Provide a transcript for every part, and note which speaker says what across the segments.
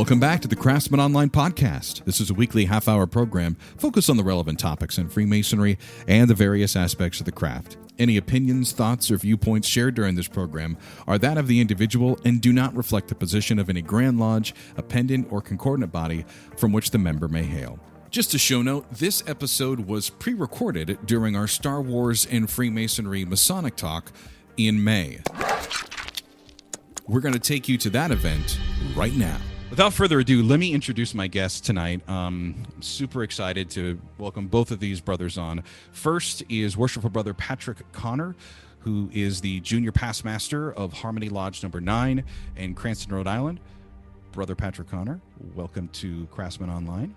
Speaker 1: Welcome back to the Craftsmen Online Podcast. This is a weekly half-hour program focused on the relevant topics in Freemasonry and the various aspects of the craft. Any opinions, thoughts, or viewpoints shared during this program are that of the individual and do not reflect the position of any Grand Lodge, appendant, or concordant body from which the member may hail. Just a show note, this episode was pre-recorded during our Star Wars and Freemasonry Masonic talk in May. We're going to take you to that event right now. Without further ado, let me introduce my guests tonight. I'm super excited to welcome both of these brothers on. First is Worshipful Brother Patrick Connor, who is the Junior Past Master of Harmony Lodge Number 9 in Cranston, Rhode Island. Brother Patrick Connor, welcome to Craftsmen Online.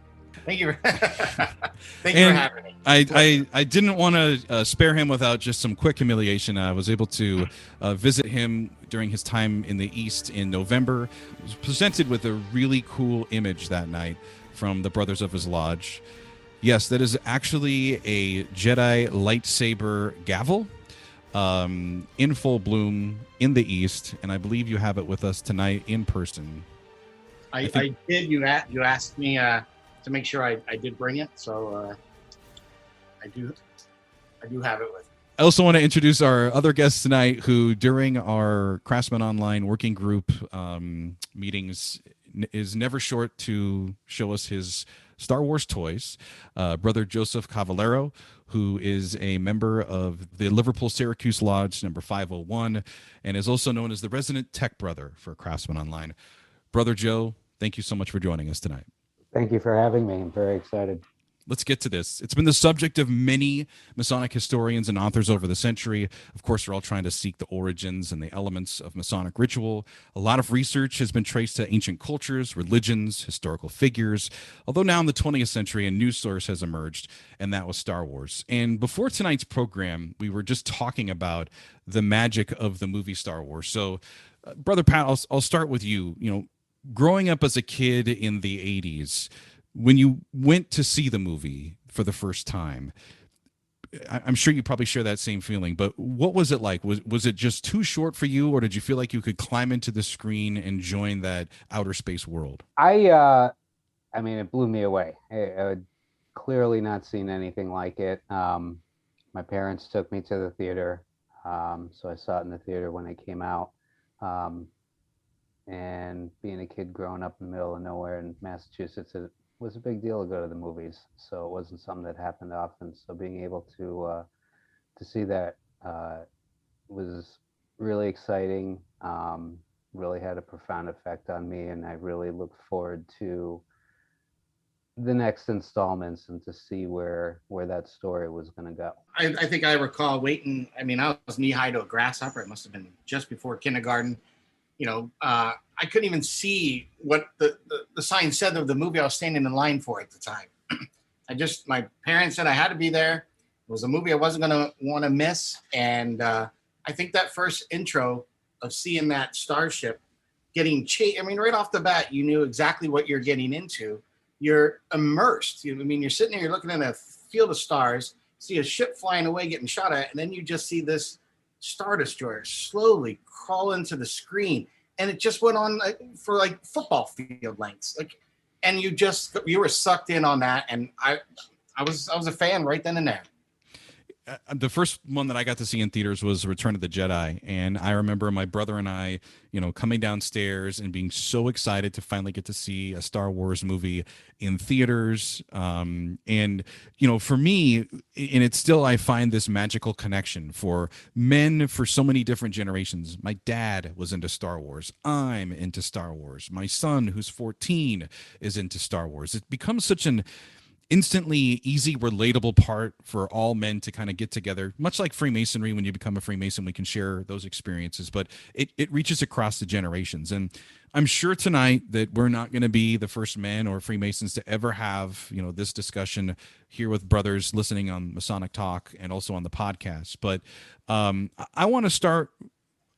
Speaker 2: Thank you. Thank you for having me.
Speaker 1: I didn't want to spare him without just some quick humiliation. I was able to visit him during his time in the East in November. I was presented with a really cool image that night from the brothers of his lodge. Yes, that is actually a Jedi lightsaber gavel in full bloom in the East, and I believe you have it with us tonight in person.
Speaker 2: I did. You asked me to make sure I did bring it, so I do have it with me.
Speaker 1: I also want to introduce our other guests tonight who, during our Craftsmen Online working group meetings, is never short to show us his Star Wars toys. Brother Joseph Cavallaro, who is a member of the Liverpool-Syracuse Lodge number 501 and is also known as the resident tech brother for Craftsmen Online. Brother Joe, thank you so much for joining us tonight.
Speaker 3: Thank you for having me. I'm very excited.
Speaker 1: Let's get to this. It's been the subject of many Masonic historians and authors over the century. Of course, they're all trying to seek the origins and the elements of Masonic ritual. A lot of research has been traced to ancient cultures, religions, historical figures, although now in the 20th century, a new source has emerged, and that was Star Wars. And before tonight's program, we were just talking about the magic of the movie Star Wars. So, Brother Pat, I'll start with you. You know, growing up as a kid in the 80s, when you went to see the movie for the first time, I'm sure you probably share that same feeling, but what was it like? Was it just too short for you, or did you feel like you could climb into the screen and join that outer space world?
Speaker 3: I mean, it blew me away. I had clearly not seen anything like it. My parents took me to the theater, so I saw it in the theater when it came out. And being a kid growing up in the middle of nowhere in Massachusetts, it was a big deal to go to the movies. So it wasn't something that happened often. So being able to see that was really exciting. Really had a profound effect on me, and I really look forward to the next installments and to see where that story was going to go.
Speaker 2: I think I recall waiting. I mean, I was knee high to a grasshopper. It must have been just before kindergarten. You know, I couldn't even see what the sign said of the movie I was standing in line for at the time. My parents said I had to be there. It was a movie I wasn't going to want to miss. And I think that first intro of seeing that starship getting chased, I mean, right off the bat, you knew exactly what you're getting into. You're immersed. You're sitting there, you're looking at a field of stars, see a ship flying away, getting shot at, and then you just see this Star Destroyer slowly crawl into the screen, and it just went on for like football field lengths, and you were sucked in on that, and I was a fan right then and there.
Speaker 1: The first one that I got to see in theaters was Return of the Jedi, and I remember my brother and I, coming downstairs and being so excited to finally get to see a Star Wars movie in theaters. And for me, and it's still, I find this magical connection for men for so many different generations. My dad was into Star Wars. I'm into Star Wars. My son, who's 14, is into Star Wars. It becomes such an instantly easy, relatable part for all men to kind of get together, much like Freemasonry. When you become a Freemason, we can share those experiences, but it reaches across the generations. And I'm sure tonight that we're not going to be the first men or Freemasons to ever have, this discussion here with brothers listening on Masonic Talk and also on the podcast. But I want to start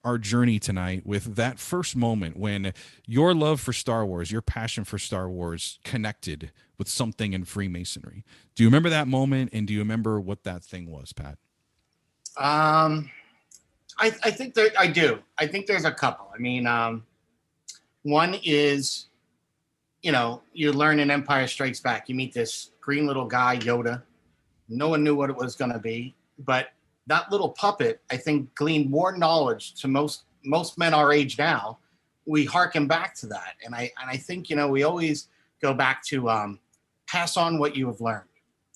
Speaker 1: our journey tonight with that first moment when your love for Star Wars, your passion for Star Wars connected with something in Freemasonry. Do you remember that moment, and do you remember what that thing was, Pat?
Speaker 2: I think that I do. I think there's a couple. I mean, one is you learn in Empire Strikes Back. You meet this green little guy, Yoda. No one knew what it was going to be, but that little puppet, I think, gleaned more knowledge to most men our age now. We harken back to that, and I think we always go back to pass on what you have learned.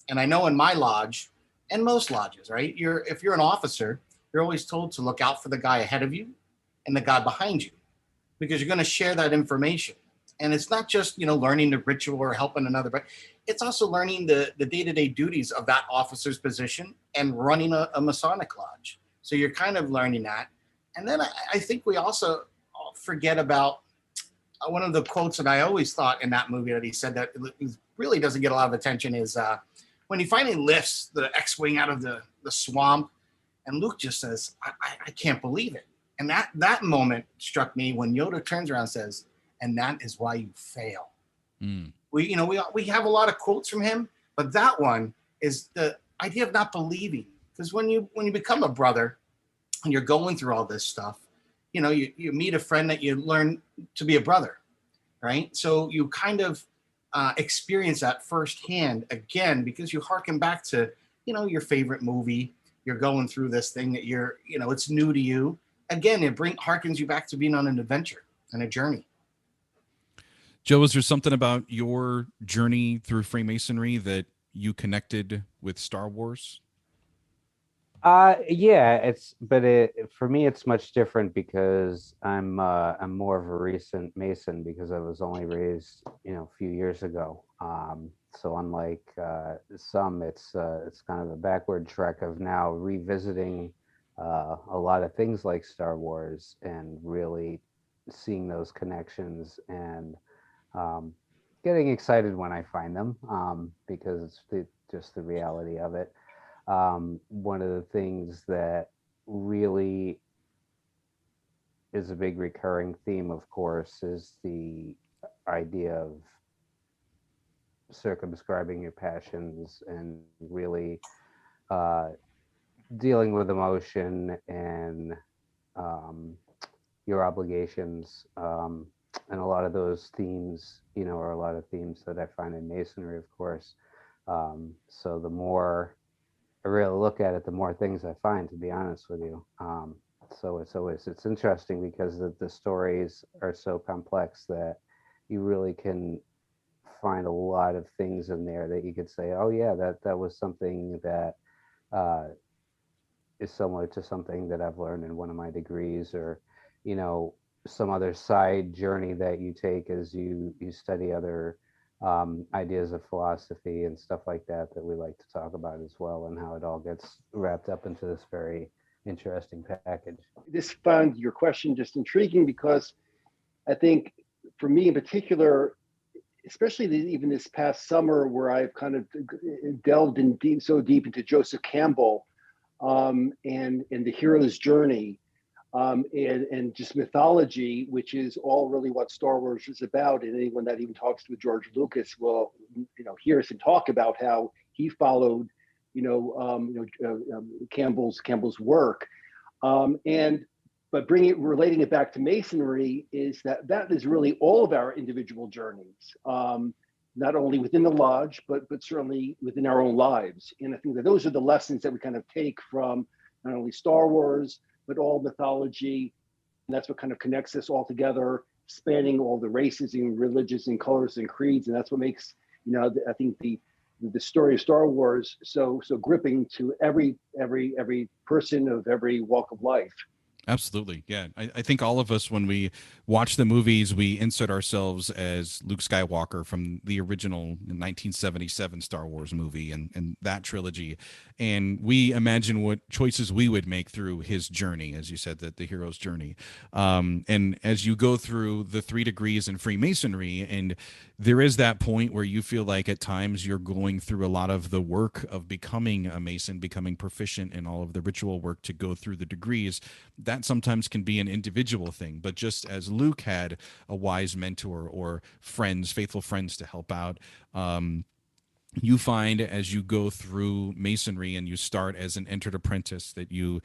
Speaker 2: And I know in my lodge, and most lodges, right? If you're an officer, you're always told to look out for the guy ahead of you and the guy behind you, because you're going to share that information. And it's not just learning the ritual or helping another, but it's also learning the day-to-day duties of that officer's position and running a Masonic lodge. So you're kind of learning that. And then I think we also forget about one of the quotes that I always thought in that movie that he said that really doesn't get a lot of attention is when he finally lifts the X-Wing out of the swamp, and Luke just says, I can't believe it. And that moment struck me when Yoda turns around and says, and that is why you fail.
Speaker 1: Mm.
Speaker 2: We have a lot of quotes from him, but that one is the idea of not believing. Because when you become a brother and you're going through all this stuff, you meet a friend that you learn to be a brother, right? So you kind of experience that firsthand again, because you harken back to, your favorite movie. You're going through this thing that it's new to you. Again, it harkens you back to being on an adventure and a journey.
Speaker 1: Joe, is there something about your journey through Freemasonry that you connected with Star Wars?
Speaker 3: Yeah, for me it's much different because I'm more of a recent Mason because I was only raised a few years ago. So unlike some, it's kind of a backward trek of now revisiting a lot of things like Star Wars and really seeing those connections and getting excited when I find them because it's just the reality of it. One of the things that really is a big recurring theme, of course, is the idea of circumscribing your passions and really dealing with emotion and your obligations. And a lot of those themes, are a lot of themes that I find in Masonry, of course. So the more I really look at it, the more things I find, to be honest with you. So it's interesting because the stories are so complex that you really can find a lot of things in there that you could say, oh yeah, that was something that is similar to something that I've learned in one of my degrees, or some other side journey that you take as you study other ideas of philosophy and stuff like that we like to talk about as well, and how it all gets wrapped up into this very interesting package.
Speaker 4: This found your question just intriguing because I think for me in particular, especially even this past summer where I've kind of delved in so deep into Joseph Campbell and the hero's journey, and just mythology, which is all really what Star Wars is about. And anyone that even talks to George Lucas will, hear us and talk about how he followed, Campbell's work. But relating it back to Masonry is that is really all of our individual journeys, not only within the lodge, but certainly within our own lives. And I think that those are the lessons that we kind of take from not only Star Wars, but all mythology. And that's what kind of connects us all together, spanning all the races and religions and colors and creeds. And that's what makes, I think the story of Star Wars so gripping to every person of every walk of life.
Speaker 1: Absolutely. Yeah. I think all of us, when we watch the movies, we insert ourselves as Luke Skywalker from the original 1977 Star Wars movie and that trilogy. And we imagine what choices we would make through his journey, as you said, the hero's journey. And as you go through the 3 degrees in Freemasonry, and there is that point where you feel like at times you're going through a lot of the work of becoming a Mason, becoming proficient in all of the ritual work to go through the degrees. That sometimes can be an individual thing, but just as Luke had a wise mentor or friends, faithful friends to help out, you find as you go through Masonry and you start as an entered apprentice that you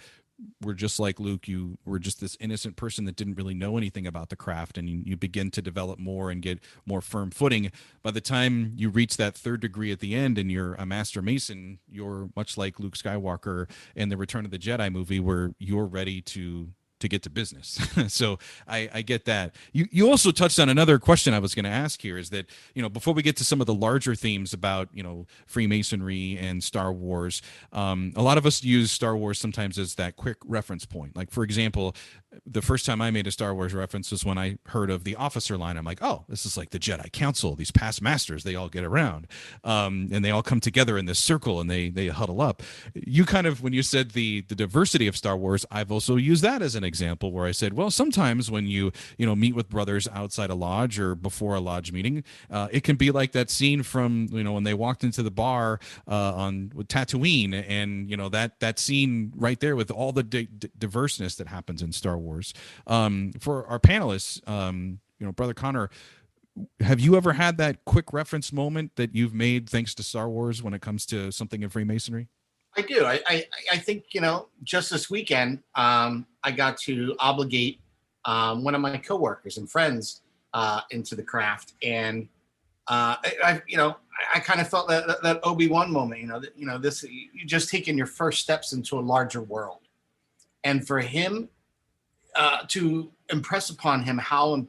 Speaker 1: were just like Luke. You were just this innocent person that didn't really know anything about the craft, and you begin to develop more and get more firm footing. By the time you reach that third degree at the end and you're a master mason, you're much like Luke Skywalker in the Return of the Jedi movie, where you're ready to get to business. So I get that. You also touched on another question I was going to ask here, is that, before we get to some of the larger themes about, Freemasonry and Star Wars, a lot of us use Star Wars sometimes as that quick reference point. Like, for example, the first time I made a Star Wars reference was when I heard of the officer line. I'm like, oh, this is like the Jedi Council, these past masters, they all get around, and they all come together in this circle and they huddle up. You kind of, when you said the diversity of Star Wars, I've also used that as an example, where I said, well, sometimes when you meet with brothers outside a lodge or before a lodge meeting, it can be like that scene from when they walked into the bar with Tatooine, and that scene right there with all the diverseness that happens in Star Wars. For our panelists, Brother Connor, have you ever had that quick reference moment that you've made thanks to Star Wars when it comes to something in Freemasonry?
Speaker 2: I do. I think, just this weekend, I got to obligate one of my coworkers and friends into the craft. And I kind of felt that Obi-Wan moment, this, you just taking your first steps into a larger world. And for him to impress upon him how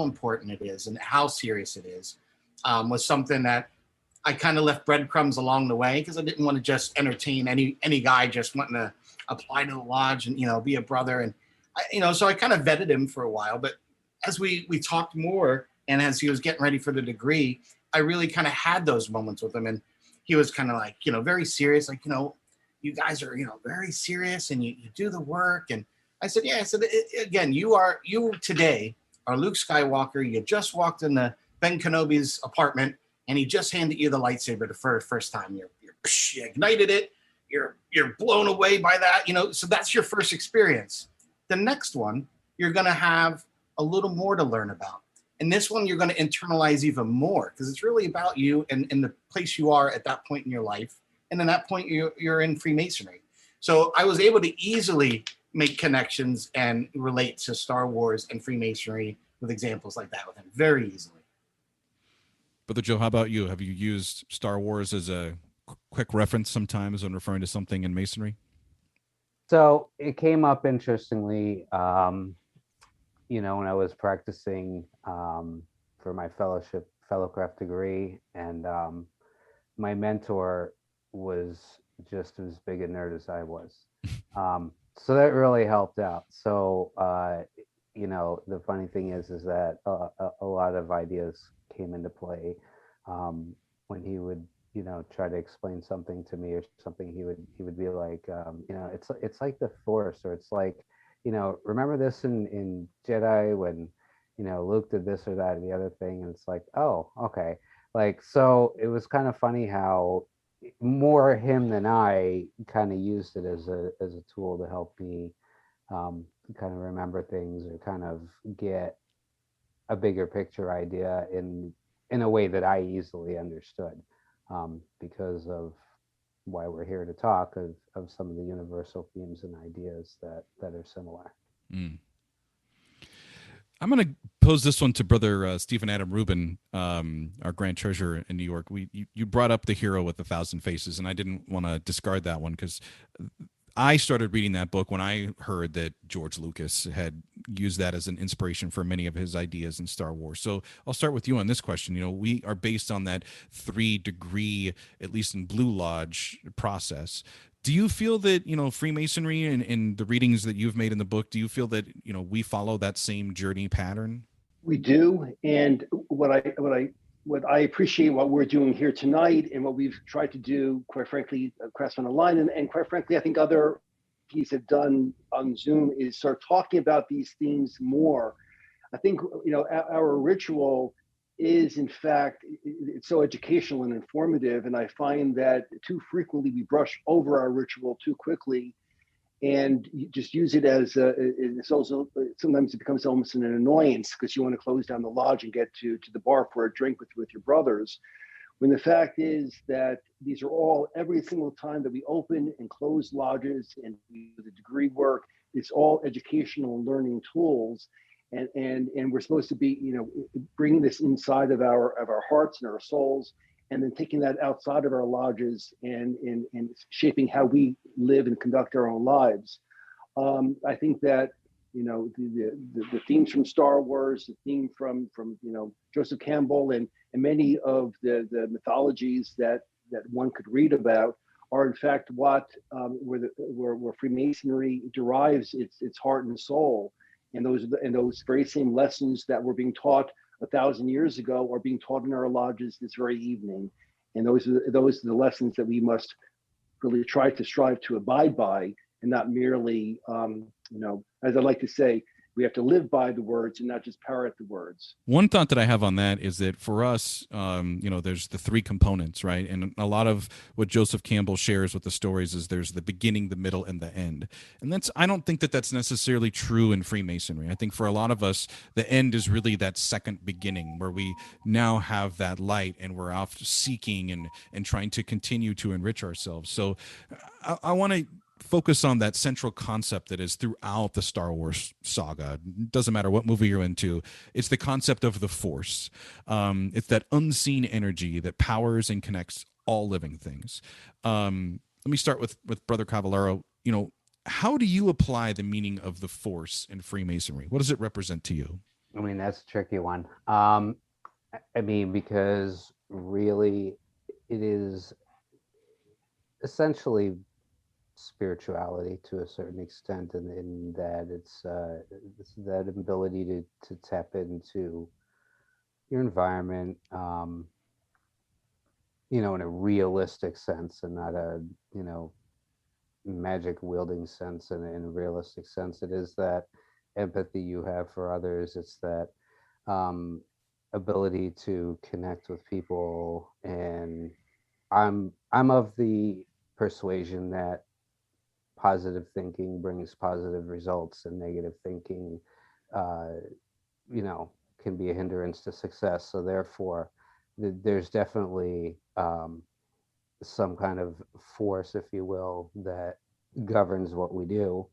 Speaker 2: important it is and how serious it is was something that I kind of left breadcrumbs along the way, because I didn't want to just entertain any guy just wanting to apply to the lodge and, be a brother. And, so I kind of vetted him for a while. But as we talked more, and as he was getting ready for the degree, I really kind of had those moments with him. And he was kind of like, very serious, like, you guys are, very serious, and you do the work. And I said, yeah. I said, again, you today are Luke Skywalker. You just walked into Ben Kenobi's apartment, and he just handed you the lightsaber for the first time. You ignited it. You're blown away by that. So that's your first experience. The next one, you're going to have a little more to learn about. And this one, you're going to internalize even more, because it's really about you and the place you are at that point in your life. And then that point, you're in Freemasonry. So I was able to easily make connections and relate to Star Wars and Freemasonry with examples like that with him very easily.
Speaker 1: Brother Joe, how about you? Have you used Star Wars as a quick reference sometimes when referring to something in Masonry?
Speaker 3: So it came up interestingly, when I was practicing for my fellowcraft degree, and my mentor was just as big a nerd as I was. So that really helped out. So, the funny thing is that a lot of ideas came into play when he would, try to explain something to me or something. He would be like, it's like the Force, or it's like, remember this in Jedi when, Luke did this or that or the other thing, and it's like, oh, okay. Like, so it was kind of funny how more him than I kind of used it as a tool to help me kind of remember things, or kind of get a bigger picture idea in a way that I easily understood, because of why we're here to talk of some of the universal themes and ideas that are similar.
Speaker 1: Mm. I'm going to pose this one to Brother Stephen Adam Rubin, our Grand Treasurer in New York. You brought up The Hero with 1,000 Faces, and I didn't want to discard that one, because I started reading that book when I heard that George Lucas had used that as an inspiration for many of his ideas in Star Wars. So I'll start with you on this question. We are based on that 3-degree, at least in Blue Lodge, process. Do you feel that, Freemasonry and the readings that you've made in the book, do you feel that, we follow that same journey pattern?
Speaker 4: We do. And what I appreciate what we're doing here tonight, and what we've tried to do, quite frankly, Craftsmen Online, and quite frankly, I think other people have done on Zoom, is start talking about these themes more. I think, our ritual is, in fact, it's so educational and informative. And I find that too frequently we brush over our ritual too quickly, and you just use it as it's also, sometimes it becomes almost an annoyance, because you want to close down the lodge and get to the bar for a drink with your brothers. when the fact is that these are all, every single time that we open and close lodges and we do the degree work, it's all educational and learning tools. And we're supposed to be, you know, bringing this inside of our hearts and our souls, and then taking that outside of our lodges and shaping how we live and conduct our own lives. I think that, you know, the themes from Star Wars, the theme from you know, Joseph Campbell, and many of the mythologies that one could read about are in fact what where Freemasonry derives its heart and soul. And those very same lessons that were being taught 1,000 years ago are being taught in our lodges this very evening. And those are the lessons that we must really try to strive to abide by, and not merely, you know, as I like to say, we have to live by the words and not just parrot the words.
Speaker 1: One thought that I have on that is that for us, you know, there's the three components, right? And a lot of what Joseph Campbell shares with the stories is there's the beginning, the middle, and the end. And I don't think that that's necessarily true in Freemasonry. I think for a lot of us, the end is really that second beginning where we now have that light and we're off seeking and trying to continue to enrich ourselves. So I want to focus on that central concept that is throughout the Star Wars saga. It doesn't matter what movie you're into. It's the concept of the Force. It's that unseen energy that powers and connects all living things. Let me start with Brother Cavallaro. You know, how do you apply the meaning of the Force in Freemasonry? What does it represent to you?
Speaker 3: I mean, that's a tricky one. I mean, because really it is essentially spirituality to a certain extent, and in that it's that ability to tap into your environment, you know, in a realistic sense, and not a, you know, magic wielding sense. And in a realistic sense, it is that empathy you have for others. It's that ability to connect with people. And I'm of the persuasion that positive thinking brings positive results, and negative thinking, you know, can be a hindrance to success. So therefore, there's definitely some kind of force, if you will, that governs what we do.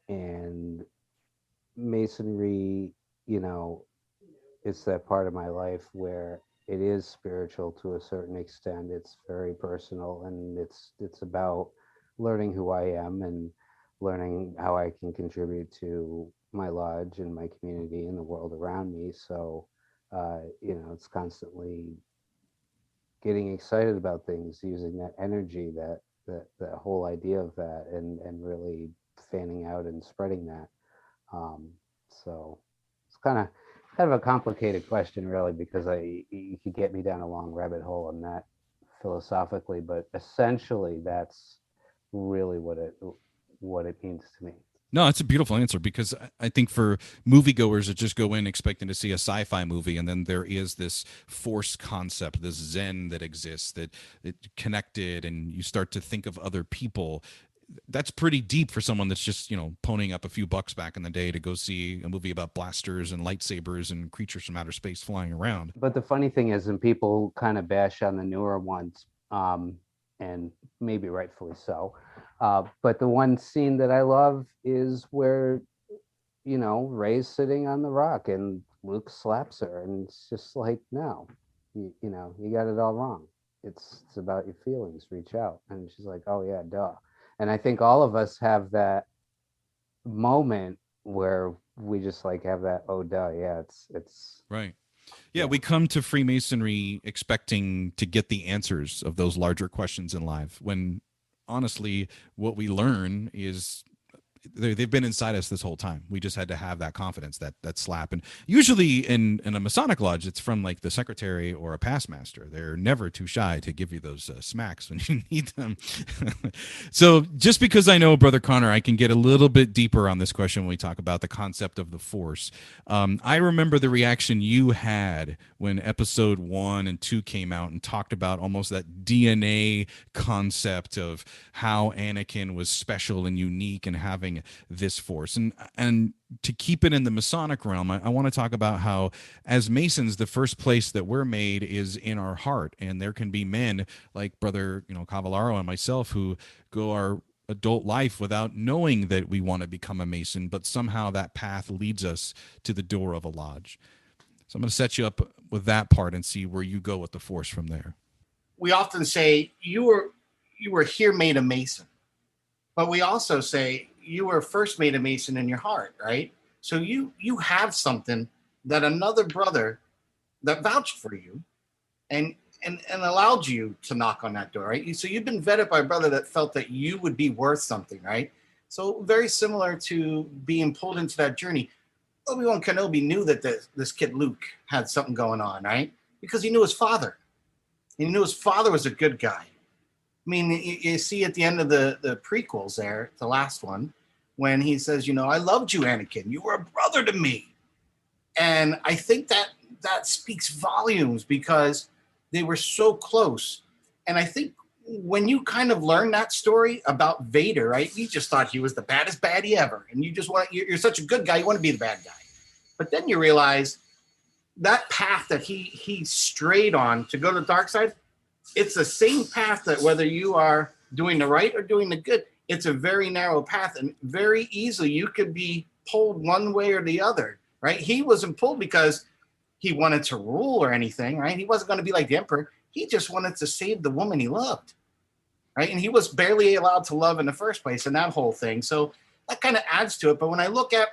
Speaker 3: And Masonry, you know, it's that part of my life where it is spiritual to a certain extent. It's very personal, and it's about learning who I am and learning how I can contribute to my lodge and my community and the world around me. So, you know, it's constantly getting excited about things, using that energy, that whole idea of that, and really fanning out and spreading that. So it's kind of a complicated question, really, because you could get me down a long rabbit hole on that philosophically, but essentially that's really what it means to me.
Speaker 1: No, it's a beautiful answer, because I think for moviegoers that just go in expecting to see a sci-fi movie, and then there is this Force concept, this Zen that exists, that connected, and you start to think of other people. That's pretty deep for someone that's just, you know, ponying up a few bucks back in the day to go see a movie about blasters and lightsabers and creatures from outer space flying around.
Speaker 3: But the funny thing is, and people kind of bash on the newer ones, and maybe rightfully so. But the one scene that I love is where, you know, Rey's sitting on the rock and Luke slaps her, and it's just like, no, you know, you got it all wrong. It's about your feelings. Reach out. And she's like, oh yeah, duh. And I think all of us have that moment where we just like have that, oh duh, yeah, it's
Speaker 1: right. Yeah, we come to Freemasonry expecting to get the answers of those larger questions in life, when honestly what we learn is they've been inside us this whole time. We just had to have that confidence, that slap. And usually in a Masonic lodge, it's from like the secretary or a past master. They're never too shy to give you those smacks when you need them. So just because I know Brother Connor, I can get a little bit deeper on this question when we talk about the concept of the Force. I remember the reaction you had when episode 1 and 2 came out and talked about almost that DNA concept of how Anakin was special and unique and having this force. And to keep it in the Masonic realm, I want to talk about how, as Masons, the first place that we're made is in our heart. And there can be men like Brother, Cavallaro and myself who go our adult life without knowing that we want to become a Mason, but somehow that path leads us to the door of a lodge. So I'm going to set you up with that part and see where you go with the force from there.
Speaker 2: We often say you were here made a Mason, but we also say you were first made a Mason in your heart, right? So you have something that another brother that vouched for you and allowed you to knock on that door, right? So you've been vetted by a brother that felt that you would be worth something, right? So very similar to being pulled into that journey. Obi-Wan Kenobi knew that this kid Luke had something going on, right? Because he knew his father. He knew his father was a good guy. I mean, you see at the end of the prequels there, the last one, when he says, I loved you, Anakin. You were a brother to me. And I think that speaks volumes because they were so close. And I think when you kind of learn that story about Vader, right, you just thought he was the baddest baddie ever. And you just you're such a good guy, you want to be the bad guy. But then you realize that path that he strayed on to go to the dark side, it's the same path that whether you are doing the right or doing the good, it's a very narrow path. And very easily you could be pulled one way or the other, right? He wasn't pulled because he wanted to rule or anything, right? He wasn't going to be like the emperor. He just wanted to save the woman he loved, right? And he was barely allowed to love in the first place and that whole thing. So that kind of adds to it. But when I look at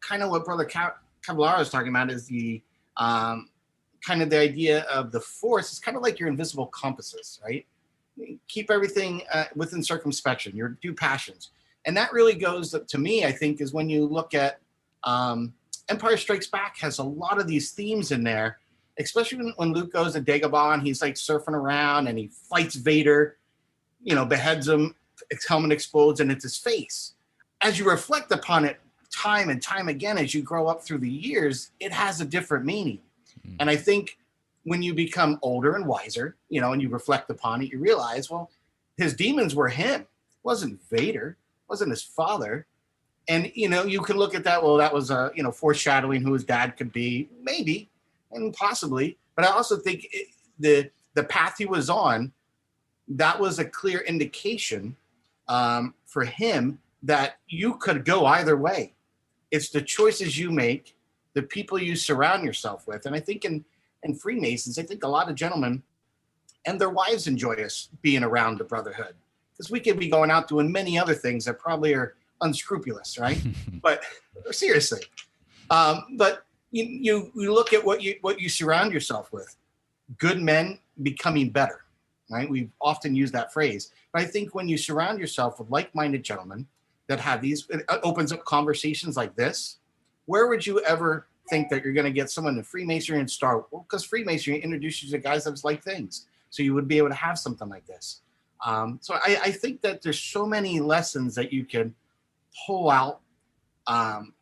Speaker 2: kind of what Brother Cavallaro is talking about is the kind of the idea of the force. It's kind of like your invisible compasses, right? Keep everything within circumspection, your due passions. And that really goes to me, I think, is when you look at Empire Strikes Back has a lot of these themes in there, especially when Luke goes to Dagobah and he's like surfing around and he fights Vader, beheads him, his helmet explodes and it's his face. As you reflect upon it time and time again, as you grow up through the years, it has a different meaning. Mm. And I think when you become older and wiser, and you reflect upon it, you realize, well, his demons were him. It wasn't Vader, it wasn't his father. And, you can look at that, well, that was, foreshadowing who his dad could be, maybe, and possibly. But I also think the path he was on, that was a clear indication for him that you could go either way. It's the choices you make, the people you surround yourself with. And I think in Freemasons, I think a lot of gentlemen and their wives enjoy us being around the brotherhood. Because we could be going out doing many other things that probably are unscrupulous, right? But seriously, but you look at what you surround yourself with. Good men becoming better, right? We've often used that phrase. But I think when you surround yourself with like-minded gentlemen that have these, it opens up conversations like this. Where would you ever think that you're going to get someone in Freemasonry and Star Wars? Well, because Freemasonry introduces you to guys that like things. So you would be able to have something like this. So I think that there's so many lessons that you can pull out,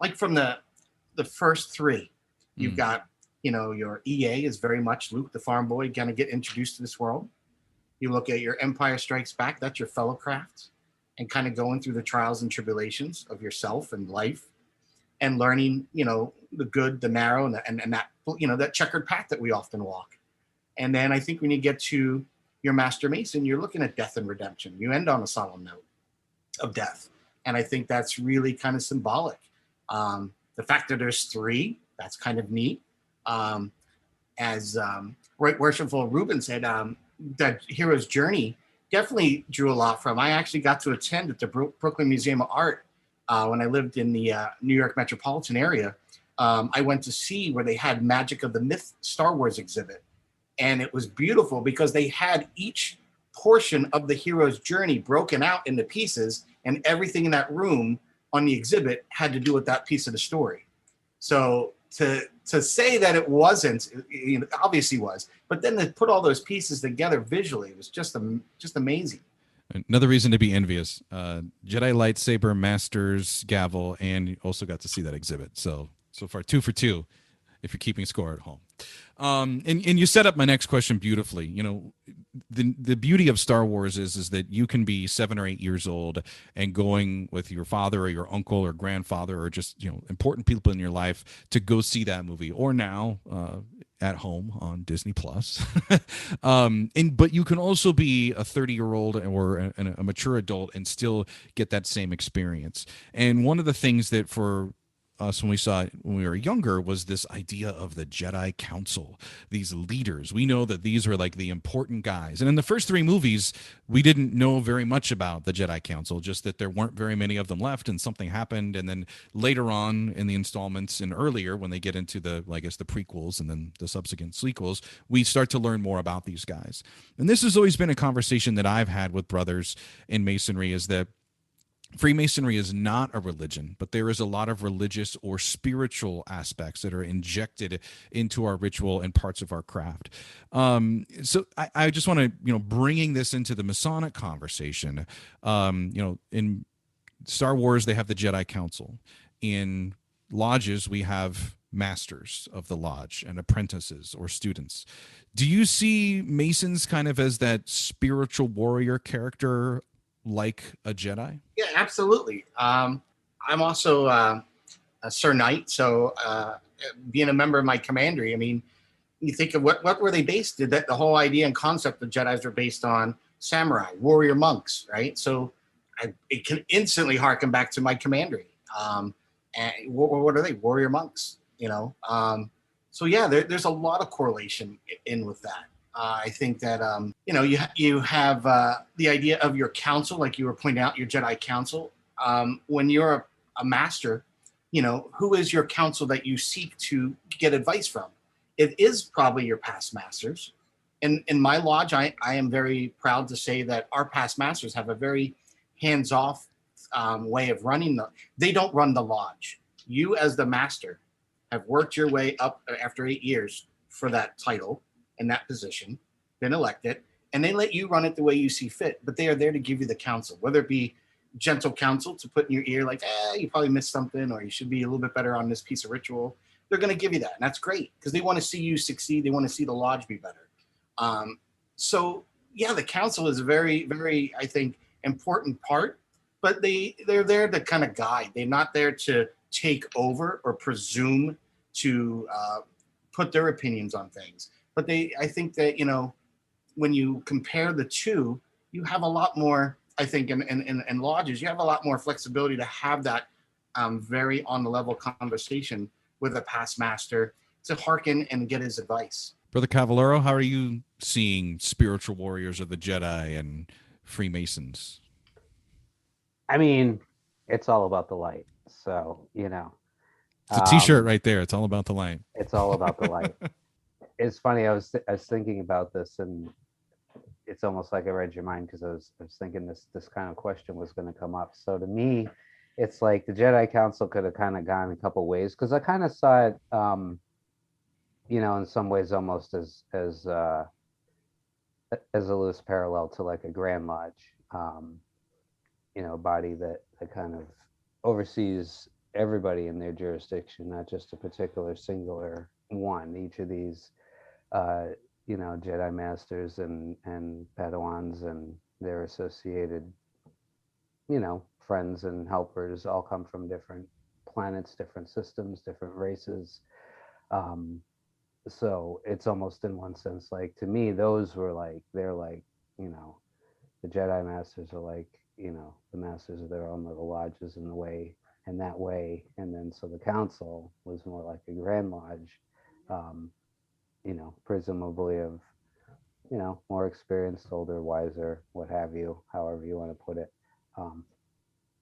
Speaker 2: like from the first three. You've got, your EA is very much Luke, the farm boy, going to get introduced to this world. You look at your Empire Strikes Back, that's your fellow craft, and kind of going through the trials and tribulations of yourself and life and learning, the good, the narrow, and that, that checkered path that we often walk. And then I think when you get to your Master Mason, you're looking at death and redemption. You end on a solemn note of death. And I think that's really kind of symbolic. The fact that there's three, that's kind of neat. As Right Worshipful Reuben said, that hero's journey definitely drew a lot from. I actually got to attend at the Brooklyn Museum of Art when I lived in the New York metropolitan area. I went to see where they had Magic of the Myth Star Wars exhibit. And it was beautiful because they had each portion of the hero's journey broken out into pieces, and everything in that room on the exhibit had to do with that piece of the story. So to say that it wasn't, it obviously was, but then to put all those pieces together visually, it was just amazing.
Speaker 1: Another reason to be envious. Jedi lightsaber, master's gavel, and you also got to see that exhibit. So far, 2 for 2 if you're keeping score at home. And you set up my next question beautifully. the beauty of Star Wars is that you can be 7 or 8 years old and going with your father or your uncle or grandfather or just, you know, important people in your life to go see that movie, or now at home on Disney Plus. But you can also be a 30-year-old or a mature adult and still get that same experience. And one of the things that for us when we were younger was this idea of the Jedi Council, these leaders. We know that these were like the important guys. And in the first 3 movies, we didn't know very much about the Jedi Council, just that there weren't very many of them left and something happened. And then later on in the installments and earlier, when they get into the, I guess, the prequels and then the subsequent sequels, we start to learn more about these guys. And this has always been a conversation that I've had with brothers in Masonry, is that Freemasonry is not a religion, but there is a lot of religious or spiritual aspects that are injected into our ritual and parts of our craft. So I just want to, you know, bringing this into the Masonic conversation. You know, in Star Wars, they have the Jedi Council. In lodges, we have masters of the lodge and apprentices or students. Do you see Masons kind of as that spiritual warrior character, like a Jedi?
Speaker 2: Yeah, absolutely. I'm also a Sir Knight, so being a member of my commandery, I mean, you think of what were they based? The whole idea and concept of Jedis were based on samurai, warrior monks, right? So it can instantly harken back to my commandery. And what are they? Warrior monks, you know? So yeah, there's a lot of correlation in with that. I think that, you know, you have the idea of your council, like you were pointing out, your Jedi Council. When you're a master, you know, who is your council that you seek to get advice from? It is probably your past masters. And in my lodge, I am very proud to say that our past masters have a very hands-off way of running. They don't run the lodge. You as the master have worked your way up after 8 years for that title in that position, been elected, and they let you run it the way you see fit. But they are there to give you the counsel, whether it be gentle counsel to put in your ear, like, you probably missed something, or you should be a little bit better on this piece of ritual. They're going to give you that. And that's great, because they want to see you succeed. They want to see the lodge be better. So yeah, the council is a very, very, I think, important part, but they're there to kind of guide. They're not there to take over or presume to put their opinions on things. But I think that, you know, when you compare the two, you have a lot more, I think, in lodges, you have a lot more flexibility to have that very on the level conversation with a past master to hearken and get his advice.
Speaker 1: Brother Cavallaro, how are you seeing spiritual warriors of the Jedi and Freemasons?
Speaker 3: I mean, it's all about the light. So, you know.
Speaker 1: It's a t-shirt right there. It's all about the light.
Speaker 3: It's all about the light. It's funny. I was thinking about this, and it's almost like I read your mind, because I was thinking this kind of question was going to come up. So to me, it's like the Jedi Council could have kind of gone a couple ways, because I kind of saw it, you know, in some ways almost as a loose parallel to like a Grand Lodge, you know, a body that kind of oversees everybody in their jurisdiction, not just a particular singular one. Each of these you know, Jedi Masters and Padawans and their associated, you know, friends and helpers all come from different planets, different systems, different races. So it's almost in one sense, like, to me, those were like, they're like, you know, the Jedi Masters are like, you know, the masters of their own little lodges in that way. And then so the council was more like a Grand Lodge, you know, presumably of, you know, more experienced, older, wiser, what have you, however you want to put it.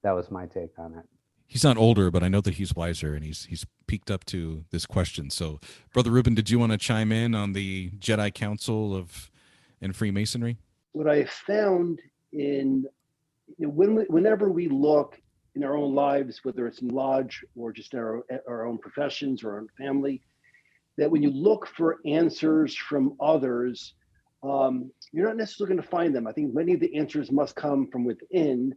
Speaker 3: That was my take on it.
Speaker 1: He's not older, but I know that he's wiser, and he's peaked up to this question. So, Brother Ruben, did you want to chime in on the Jedi Council and Freemasonry?
Speaker 4: What I found in, you know, whenever we look in our own lives, whether it's in lodge or just in our own professions or our own family, that when you look for answers from others, you're not necessarily going to find them. I think many of the answers must come from within,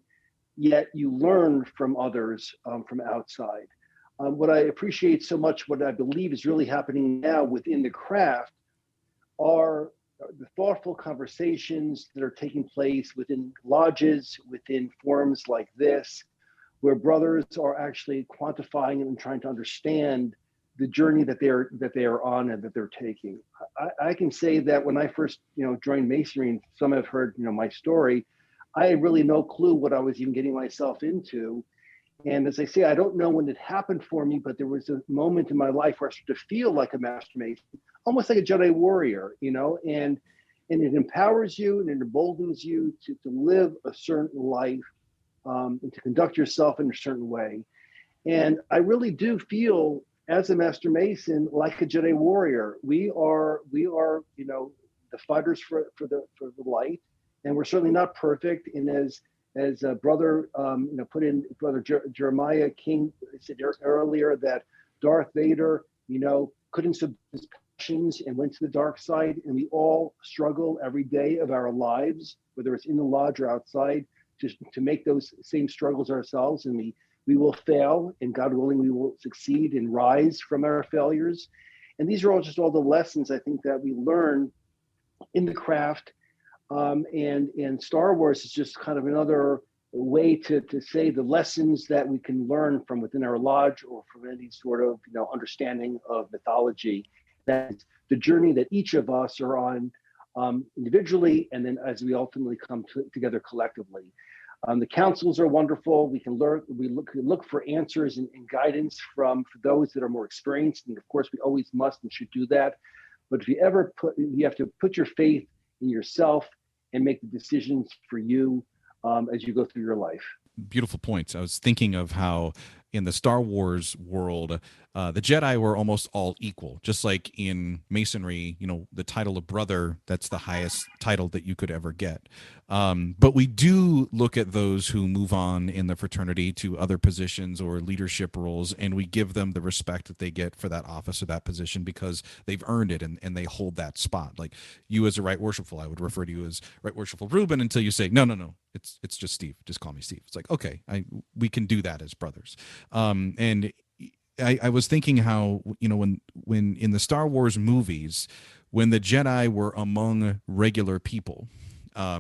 Speaker 4: yet you learn from others from outside. What I appreciate so much, what I believe is really happening now within the craft, are the thoughtful conversations that are taking place within lodges, within forums like this, where brothers are actually quantifying and trying to understand the journey that they are on and that they're taking. I can say that when I first joined Masonry, and some have heard my story, I had really no clue what I was even getting myself into. And as I say, I don't know when it happened for me, but there was a moment in my life where I started to feel like a Master Mason, almost like a Jedi warrior, and it empowers you and it emboldens you to live a certain life, and to conduct yourself in a certain way. And I really do feel as a Master Mason like a Jedi warrior. We are the fighters for the light, and we're certainly not perfect. And as a brother put in, brother Jeremiah King said earlier, that Darth Vader couldn't subdue his passions and went to the dark side, and we all struggle every day of our lives, whether it's in the lodge or outside, to make those same struggles ourselves. And we will fail, and God willing, we will succeed and rise from our failures. And these are all the lessons I think that we learn in the craft. And Star Wars is just kind of another way to say the lessons that we can learn from within our lodge or from any sort of understanding of mythology. That's the journey that each of us are on, individually, and then as we ultimately come together collectively. The councils are wonderful. We can learn. We look for answers and guidance for those that are more experienced, and of course, we always must and should do that. But if you have to put your faith in yourself and make the decisions for you as you go through your life.
Speaker 1: Beautiful points. I was thinking of how in the Star Wars world, the Jedi were almost all equal. Just like in Masonry, the title of brother, that's the highest title that you could ever get. But we do look at those who move on in the fraternity to other positions or leadership roles, and we give them the respect that they get for that office or that position because they've earned it and they hold that spot. Like you as a Right Worshipful, I would refer to you as Right Worshipful Reuben until you say, no, it's just Steve. Just call me Steve. It's like, okay, we can do that as brothers. And I was thinking how, when in the Star Wars movies, when the Jedi were among regular people,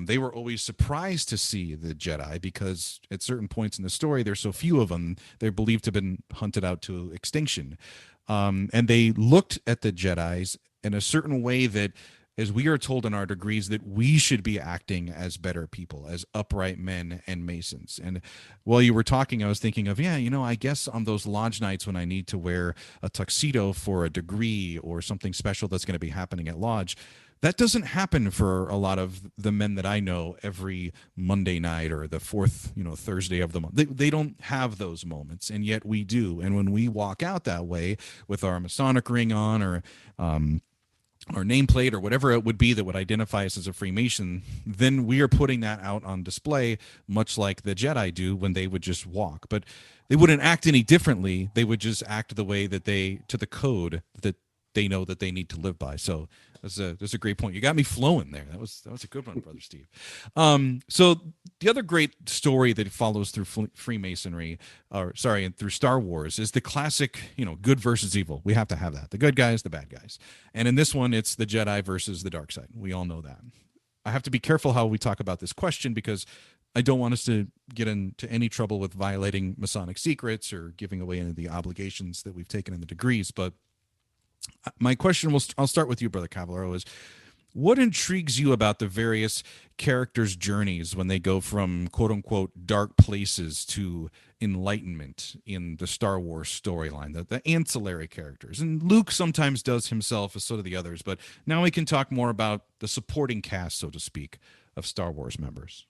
Speaker 1: they were always surprised to see the Jedi because at certain points in the story, there's so few of them, they're believed to have been hunted out to extinction. And they looked at the Jedis in a certain way that, as we are told in our degrees, that we should be acting as better people, as upright men and Masons. And while you were talking, I was thinking of, I guess on those lodge nights when I need to wear a tuxedo for a degree or something special that's going to be happening at lodge, that doesn't happen for a lot of the men that I know every Monday night or the fourth, Thursday of the month. They don't have those moments, and yet we do. And when we walk out that way with our Masonic ring on or nameplate or whatever it would be that would identify us as a Freemason, then we are putting that out on display, much like the Jedi do when they would just walk. But they wouldn't act any differently. They would just act the way that to the code that they know that they need to live by. So that's a great point. You got me flowing there. That was a good one, Brother Steve. So the other great story that follows through Freemasonry, and through Star Wars, is the classic, good versus evil. We have to have that. The good guys, the bad guys. And in this one, it's the Jedi versus the dark side. We all know that. I have to be careful how we talk about this question because I don't want us to get into any trouble with violating Masonic secrets or giving away any of the obligations that we've taken in the degrees. But my question, I'll start with you, Brother Cavallaro, is what intrigues you about the various characters' journeys when they go from quote-unquote dark places to enlightenment in the Star Wars storyline, the ancillary characters? And Luke sometimes does himself, as so do the others, but now we can talk more about the supporting cast, so to speak, of Star Wars members.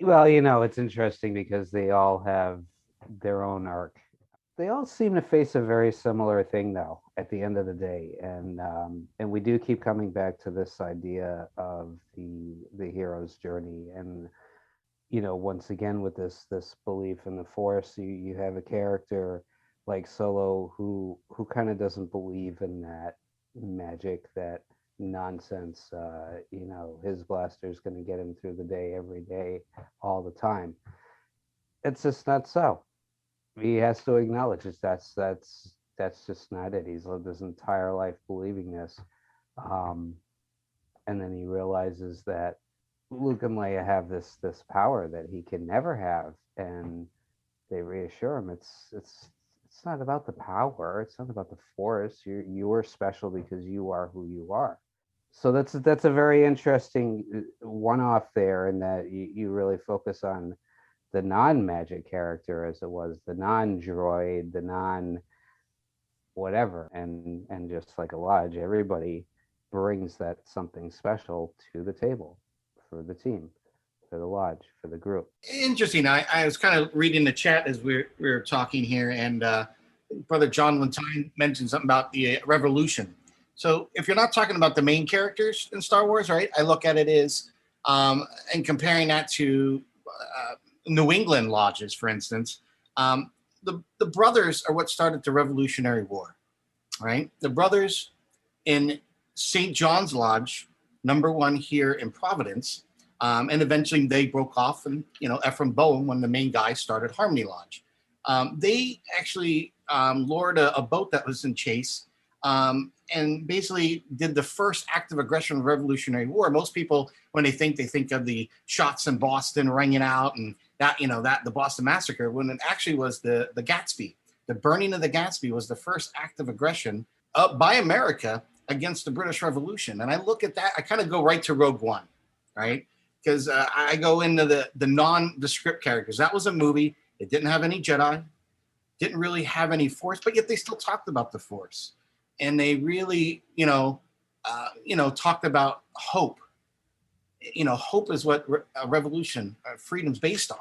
Speaker 3: Well, it's interesting because they all have their own arc. They all seem to face a very similar thing, though, at the end of the day, and we do keep coming back to this idea of the hero's journey, and once again with this belief in the Force, you have a character like Solo who kind of doesn't believe in that magic, that nonsense. His blaster is going to get him through the day every day, all the time. It's just not so. He has to acknowledge it. That's just not it. He's lived his entire life believing this. And then he realizes that Luke and Leia have this power that he can never have, and they reassure him it's not about the power, it's not about the Force. You're special because you are who you are. So that's a very interesting one-off there, in that you really focus on the non-magic character, as it was the non-droid, the non whatever, and just like a lodge, everybody brings that something special to the table for the team, for the lodge, for the group.
Speaker 2: Interesting. I was kind of reading the chat as we were talking here, and Brother John Lentine mentioned something about the Revolution. So if you're not talking about the main characters in Star Wars, right, I look at it as, and comparing that to New England lodges, for instance, the brothers are what started the Revolutionary War, right? The brothers in St. John's Lodge, #1 here in Providence, and eventually they broke off, and Ephraim Bowen, one of the main guys, started Harmony Lodge. They actually lured a boat that was in chase, and basically did the first act of aggression in the Revolutionary War. Most people, when they think of the shots in Boston ringing out, and that the Boston Massacre, when it actually was the Gatsby. The burning of the Gatsby was the first act of aggression by America against the British Revolution. And I look at that, I kind of go right to Rogue One, right? Because I go into the nondescript characters. That was a movie. It didn't have any Jedi, didn't really have any Force, but yet they still talked about the Force. And they really, talked about hope. Hope is what a revolution, freedom's based on.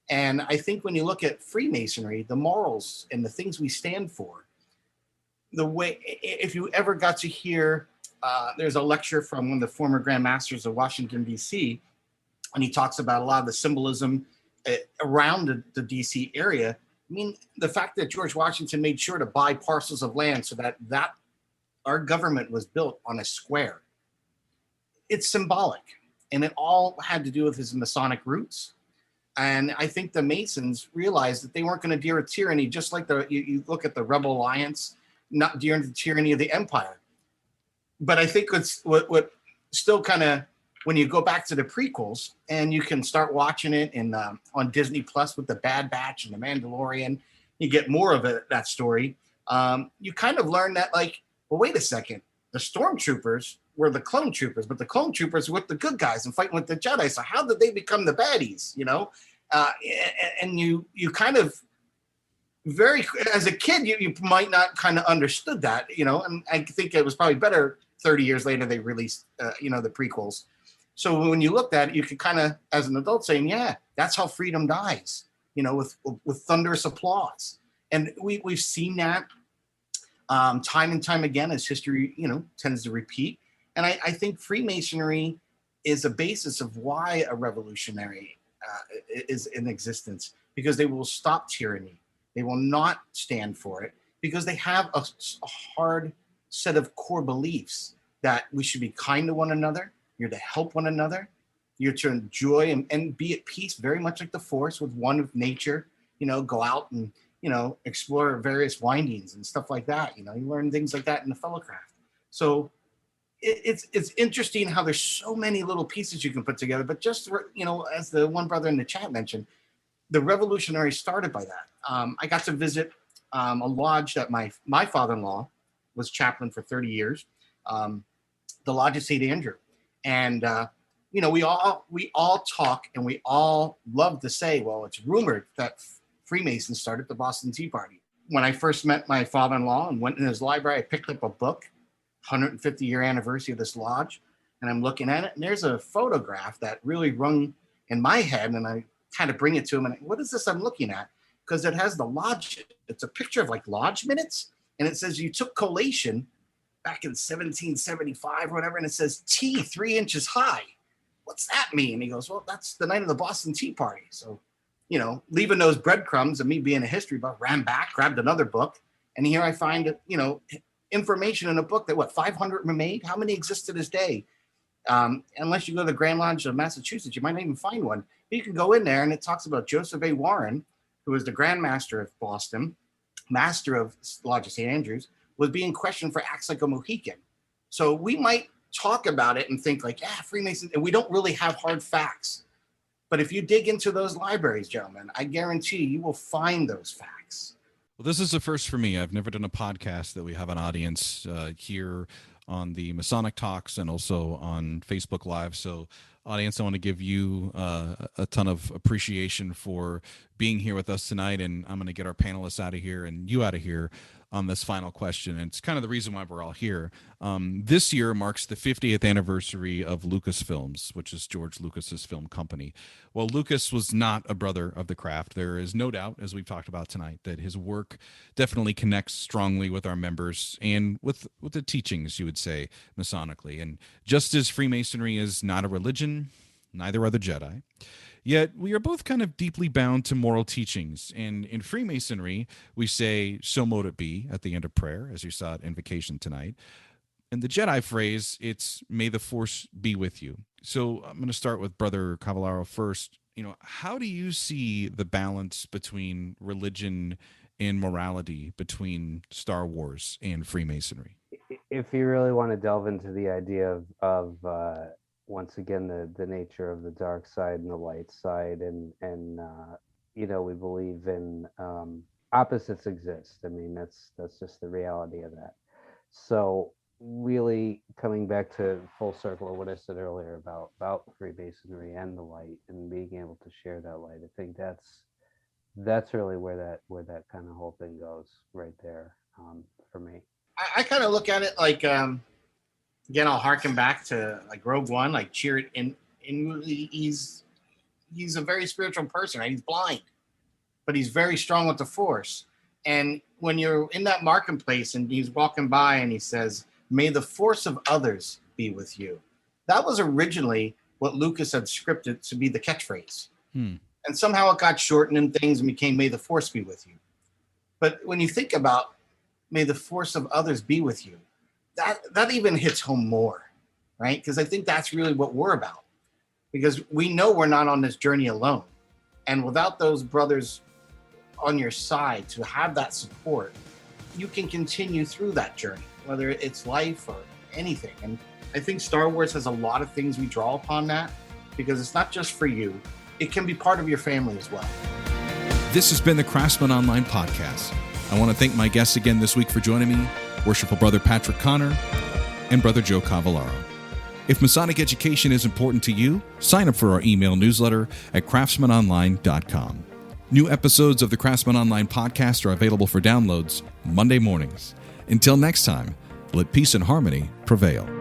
Speaker 2: And I think when you look at Freemasonry, the morals and the things we stand for, the way, if you ever got to hear, there's a lecture from one of the former Grand Masters of Washington, D.C., and he talks about a lot of the symbolism around the D.C. area. I mean, the fact that George Washington made sure to buy parcels of land so that our government was built on a square. It's symbolic, and it all had to do with his Masonic roots. And I think the Masons realized that they weren't going to adhere to tyranny, just like you look at the Rebel Alliance, not adhering to the tyranny of the Empire. But I think what still kind of, when you go back to the prequels, and you can start watching it on Disney Plus with the Bad Batch and the Mandalorian, you get more of that story. You kind of learn that, like, well, wait a second, the Stormtroopers were the clone troopers, but the clone troopers were with the good guys and fighting with the Jedi. So how did they become the baddies? And you kind of as a kid, you might not kind of understood that, and I think it was probably better 30 years later they released, the prequels. So when you looked at it, you could kind of, as an adult, saying, yeah, that's how freedom dies, with thunderous applause. And we've seen that time and time again as history, tends to repeat. And I think Freemasonry is a basis of why a revolutionary is in existence, because they will stop tyranny. They will not stand for it, because they have a hard set of core beliefs that we should be kind to one another. You're to help one another. You're to enjoy and be at peace, very much like the Force, with one with nature. Go out and, explore various windings and stuff like that. You learn things like that in the fellowcraft. So it's interesting how there's so many little pieces you can put together. But just, as the one brother in the chat mentioned, the revolutionary started by that. I got to visit a lodge that my father-in-law was chaplain for 30 years, the Lodge of St. Andrew. And, we all talk, and we all love to say, well, it's rumored that Freemasons started the Boston Tea Party. When I first met my father-in-law and went in his library, I picked up a book, 150-year anniversary of this lodge, and I'm looking at it, and there's a photograph that really rung in my head, and I kind of bring it to him, and what is this I'm looking at? Because it has the lodge. It's a picture of like lodge minutes, and it says you took collation back in 1775 or whatever, and it says tea 3 inches high. What's that mean? And he goes, well, that's the night of the Boston Tea Party. So, leaving those breadcrumbs of me being a history buff, ran back, grabbed another book, and here I find, information in a book that 500 were made. How many exist to this day? Unless you go to the Grand Lodge of Massachusetts, you might not even find one. But you can go in there, and it talks about Joseph A. Warren, who was the Grand Master of Boston, master of Lodge of St. Andrews, was being questioned for acts like a Mohican. So we might talk about it and think like, yeah, Freemasons, and we don't really have hard facts. But if you dig into those libraries, gentlemen, I guarantee you will find those facts.
Speaker 1: Well, this is the first for me. I've never done a podcast that we have an audience here on the Masonic Talks and also on Facebook Live. So, audience, I want to give you a ton of appreciation for being here with us tonight. And I'm going to get our panelists out of here and you out of here on this final question. And it's kind of the reason why we're all here. This year marks the 50th anniversary of Lucasfilms, which is George Lucas's film company. Well, Lucas was not a brother of the craft. There is no doubt, as we've talked about tonight, that his work definitely connects strongly with our members and with the teachings, you would say, Masonically. And just as Freemasonry is not a religion, neither are the Jedi. Yet we are both kind of deeply bound to moral teachings. And in Freemasonry, we say, so mote it be, at the end of prayer, as you saw at Invocation tonight. In the Jedi phrase, it's, may the Force be with you. So I'm going to start with Brother Cavallaro first. How do you see the balance between religion and morality between Star Wars and Freemasonry?
Speaker 3: If you really want to delve into the idea of once again, the nature of the dark side and the light side, and we believe in opposites exist. I mean, that's just the reality of that. So really coming back to full circle of what I said earlier about Freemasonry and the light and being able to share that light, I think that's really where that kind of whole thing goes right there for me.
Speaker 2: I kind of look at it like, again, I'll harken back to like Rogue One, like Chirrut. He's a very spiritual person, right? He's blind, but he's very strong with the Force. And when you're in that marketplace and he's walking by and he says, "May the Force of others be with you," that was originally what Lucas had scripted to be the catchphrase. And somehow it got shortened and things and became, "May the Force be with you." But when you think about "May the Force of others be with you," that even hits home more, right? Because I think that's really what we're about. Because we know we're not on this journey alone. And without those brothers on your side to have that support, you can continue through that journey, whether it's life or anything. And I think Star Wars has a lot of things we draw upon that, because it's not just for you. It can be part of your family as well.
Speaker 1: This has been the Craftsmen Online Podcast. I want to thank my guests again this week for joining me, Worshipful Brother Patrick Connor and Brother Joe Cavallaro. If Masonic education is important to you, sign up for our email newsletter at craftsmanonline.com. New episodes of the Craftsmen Online Podcast are available for downloads Monday mornings. Until next time, let peace and harmony prevail.